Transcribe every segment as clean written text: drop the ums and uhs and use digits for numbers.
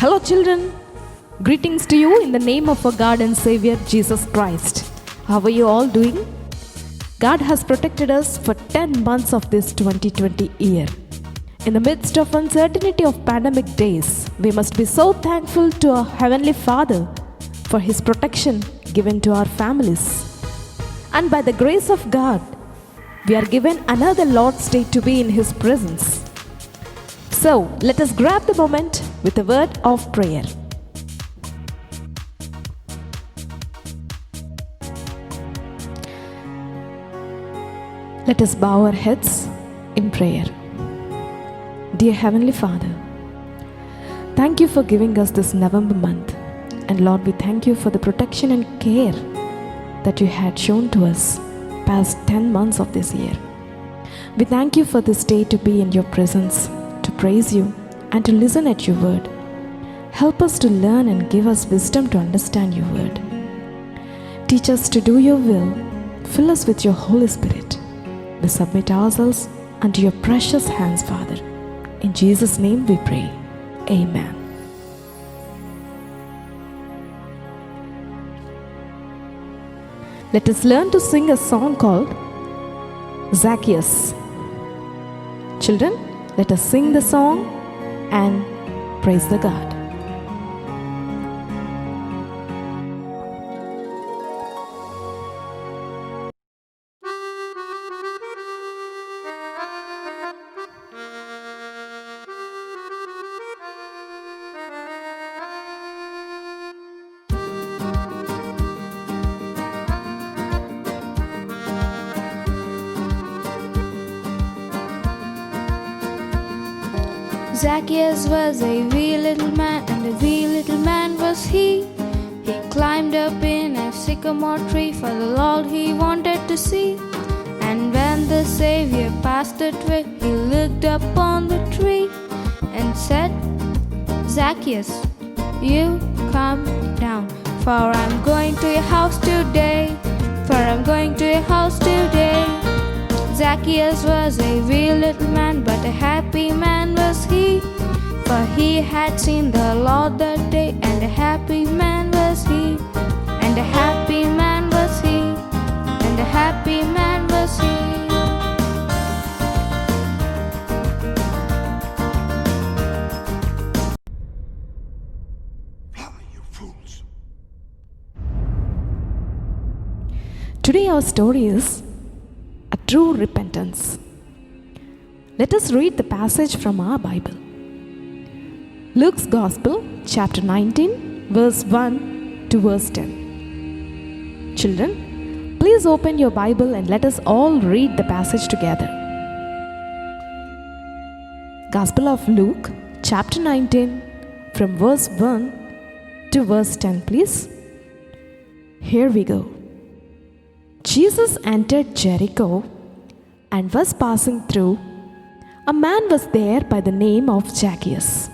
Hello, children. Greetings to you in the name of our God and Savior Jesus Christ. How are you all doing? God has protected us for 10 months of this 2020 year. In the midst of uncertainty of pandemic days, we must be so thankful to our Heavenly Father for His protection given to our families. And by the grace of God, we are given another Lord's Day to be in His presence. So, let us grab the moment with a word of prayer. Let us bow our heads in prayer. Dear Heavenly Father, thank you for giving us this November month. And Lord, we thank you for the protection and care that you had shown to us past 10 months of this year. We thank you for this day to be in your presence, to praise you and to listen at your word. Help us to learn and give us wisdom to understand your word. Teach us to do your will. Fill us with your Holy Spirit. We submit ourselves unto your precious hands, Father. In Jesus' name we pray. Amen. Let us learn to sing a song called Zacchaeus. Children, let us sing the song and praise the God. Zacchaeus was a wee little man, and a wee little man was he. He climbed up in a sycamore tree for the Lord he wanted to see. And when the Savior passed that way, he looked up on the tree and said, Zacchaeus, you come down, for I'm going to your house today. For I'm going to your house today. Zacchaeus was a wee little man, but a happy man was he. For he had seen the Lord that day, and a happy man was he. And a happy man was he. And a happy man was he. Fly, you fools! Today our story is a true repentance. Let us read the passage from our Bible. Luke's Gospel, chapter 19, verse 1 to verse 10. Children, please open your Bible and let us all read the passage together. Gospel of Luke, chapter 19, from verse 1 to verse 10, please. Here we go. Jesus entered Jericho and was passing through. A man was there by the name of Zacchaeus.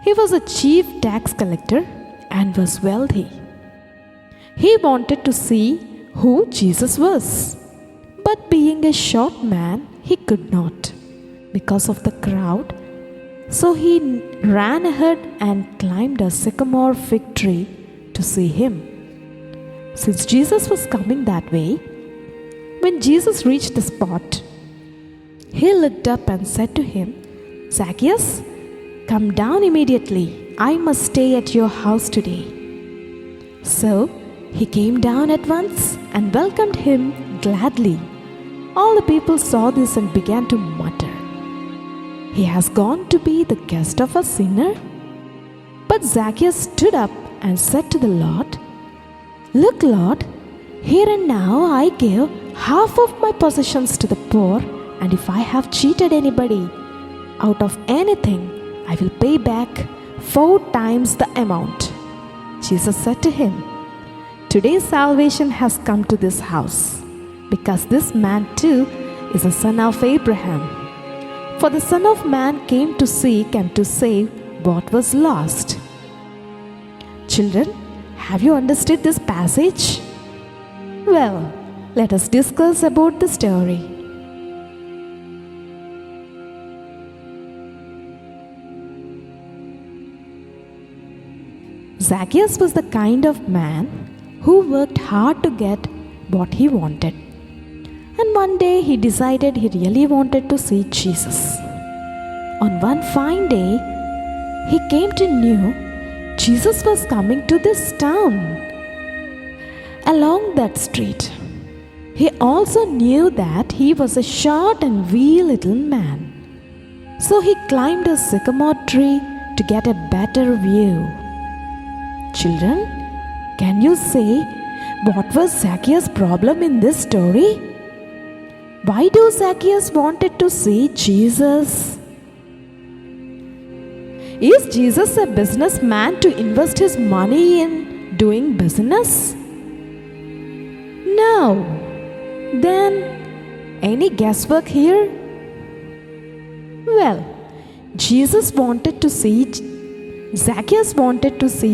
He was a chief tax collector and was wealthy. He wanted to see who Jesus was, but being a short man, he could not because of the crowd. So he ran ahead and climbed a sycamore fig tree to see him. Since Jesus was coming that way, when Jesus reached the spot, he looked up and said to him, Zacchaeus, come down immediately. I must stay at your house today. So he came down at once and welcomed him gladly. All the people saw this and began to mutter, he has gone to be the guest of a sinner? But Zacchaeus stood up and said to the Lord, Look, Lord, here and now I give half of my possessions to the poor, and if I have cheated anybody out of anything, I will pay back 4 times the amount. Jesus said to him, Today salvation has come to this house, because this man too is a son of Abraham. For the Son of Man came to seek and to save what was lost. Children, have you understood this passage? Well, let us discuss about the story. Zacchaeus was the kind of man who worked hard to get what he wanted. And one day he decided he really wanted to see Jesus. On one fine day, he came to know Jesus was coming to this town. Along that street, he also knew that he was a short and wee little man. So he climbed a sycamore tree to get a better view. Children, can you say what was Zacchaeus' problem in this story? Why do Zacchaeus wanted to see Jesus? Is Jesus a businessman to invest his money in doing business? No. Then, any guesswork here? Well, Zacchaeus wanted to see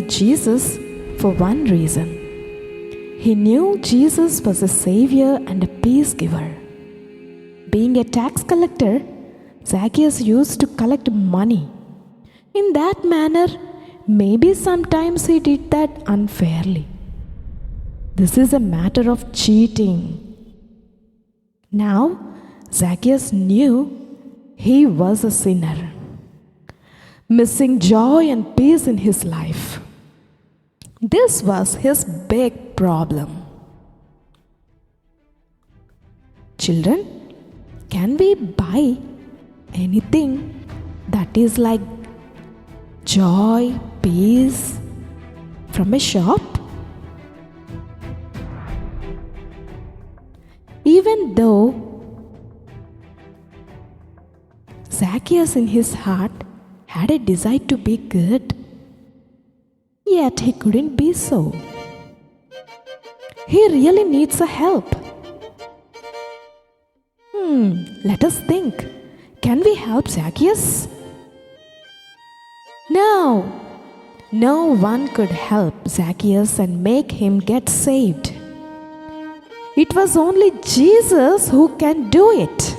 Jesus for one reason. He knew Jesus was a savior and a peace giver. Being a tax collector, Zacchaeus used to collect money. In that manner, maybe sometimes he did that unfairly. This is a matter of cheating. Now, Zacchaeus knew he was a sinner, missing joy and peace in his life. This was his big problem. Children, can we buy anything that is like joy, peace from a shop? Even though Zacchaeus in his heart had a desire to be good, yet he couldn't be so. He really needs a help. Let us think. Can we help Zacchaeus? No. No one could help Zacchaeus and make him get saved. It was only Jesus who can do it.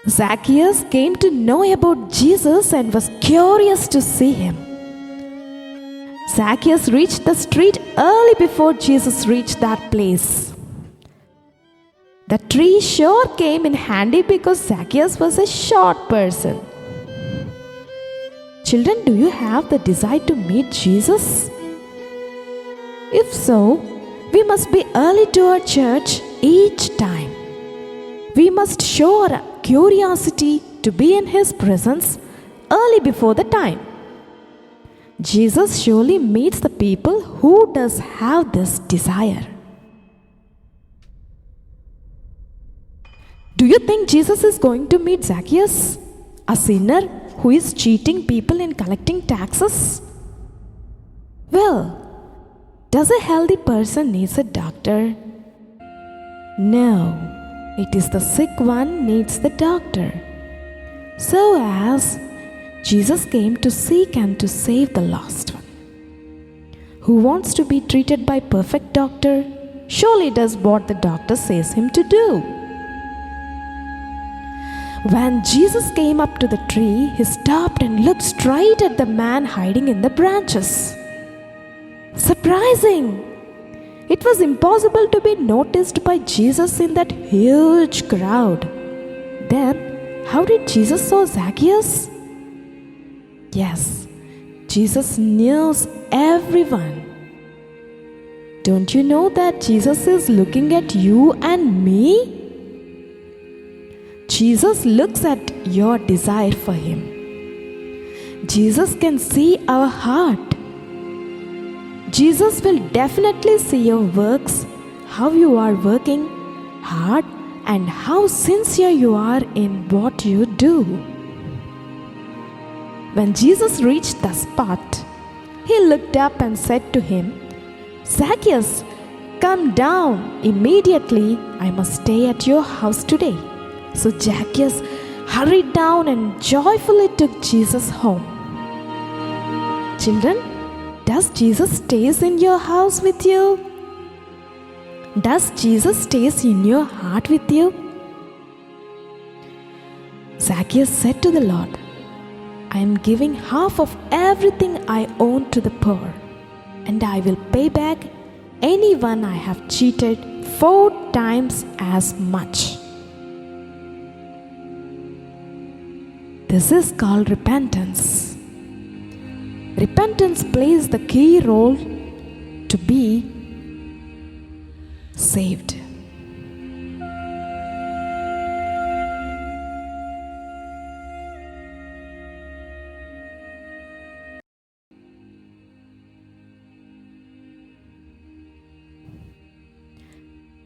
Zacchaeus came to know about Jesus and was curious to see him. Zacchaeus reached the street early before Jesus reached that place. The tree sure came in handy because Zacchaeus was a short person. Children, do you have the desire to meet Jesus? If so, we must be early to our church each time. We must show our curiosity to be in His presence early before the time. Jesus surely meets the people who does have this desire. Do you think Jesus is going to meet Zacchaeus, a sinner who is cheating people in collecting taxes? Well, does a healthy person need a doctor? No. It is the sick one needs the doctor. So as Jesus came to seek and to save the lost one. Who wants to be treated by perfect doctor surely does what the doctor says him to do. When Jesus came up to the tree, he stopped and looked straight at the man hiding in the branches. Surprising! It was impossible to be noticed by Jesus in that huge crowd. Then, how did Jesus saw Zacchaeus? Yes, Jesus knows everyone. Don't you know that Jesus is looking at you and me? Jesus looks at your desire for Him. Jesus can see our heart. Jesus will definitely see your works, how you are working hard and how sincere you are in what you do. When Jesus reached the spot, He looked up and said to him, Zacchaeus, come down immediately. I must stay at your house today. So Zacchaeus hurried down and joyfully took Jesus home. Children, does Jesus stays in your house with you? Does Jesus stays in your heart with you? Zacchaeus said to the Lord, I am giving half of everything I own to the poor, and I will pay back anyone I have cheated 4 times as much. This is called repentance. Repentance plays the key role to be saved.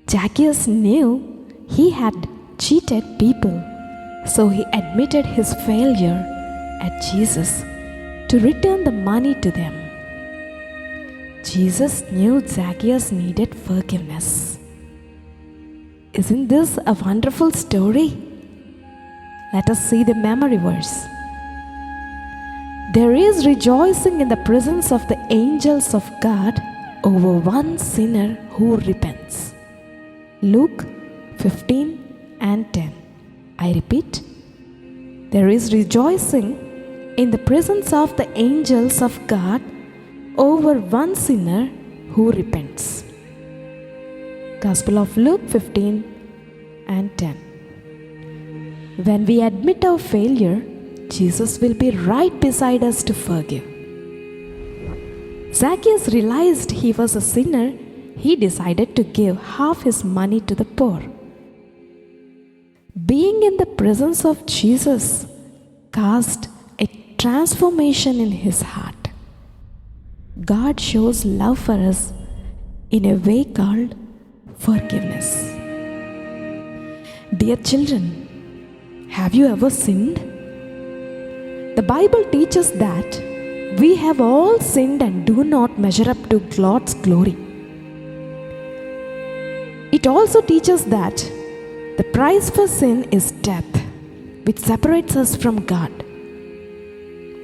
Zacchaeus knew he had cheated people, so he admitted his failure at Jesus to return the money to them. Jesus knew Zacchaeus needed forgiveness. Isn't this a wonderful story? Let us see the memory verse. There is rejoicing in the presence of the angels of God over one sinner who repents. Luke 15 and 10. I repeat, there is rejoicing in the presence of the angels of God over one sinner who repents. Gospel of Luke 15 and 10. When we admit our failure, Jesus will be right beside us to forgive. Zacchaeus realized he was a sinner. He decided to give half his money to the poor. Being in the presence of Jesus caused a transformation in his heart. God shows love for us in a way called forgiveness. Dear children, have you ever sinned? The Bible teaches that we have all sinned and do not measure up to God's glory. It also teaches that the price for sin is death, which separates us from God.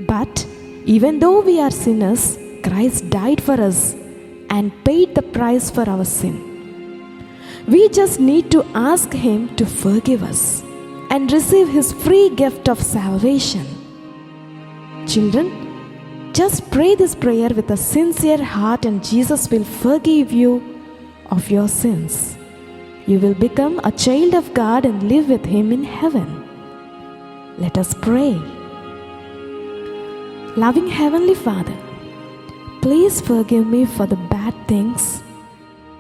But even though we are sinners, Christ died for us and paid the price for our sin. We just need to ask Him to forgive us and receive His free gift of salvation. Children, just pray this prayer with a sincere heart and Jesus will forgive you of your sins. You will become a child of God and live with Him in heaven. Let us pray. Loving Heavenly Father, please forgive me for the bad things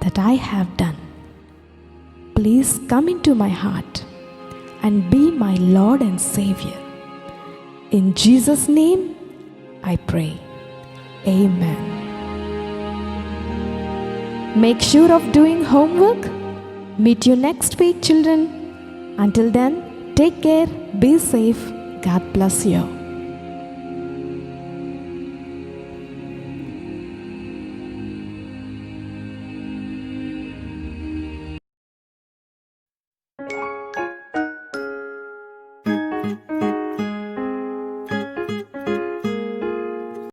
that I have done. Please come into my heart and be my Lord and Savior. In Jesus' name, I pray. Amen. Make sure of doing homework. Meet you next week, children. Until then, take care, be safe. God bless you.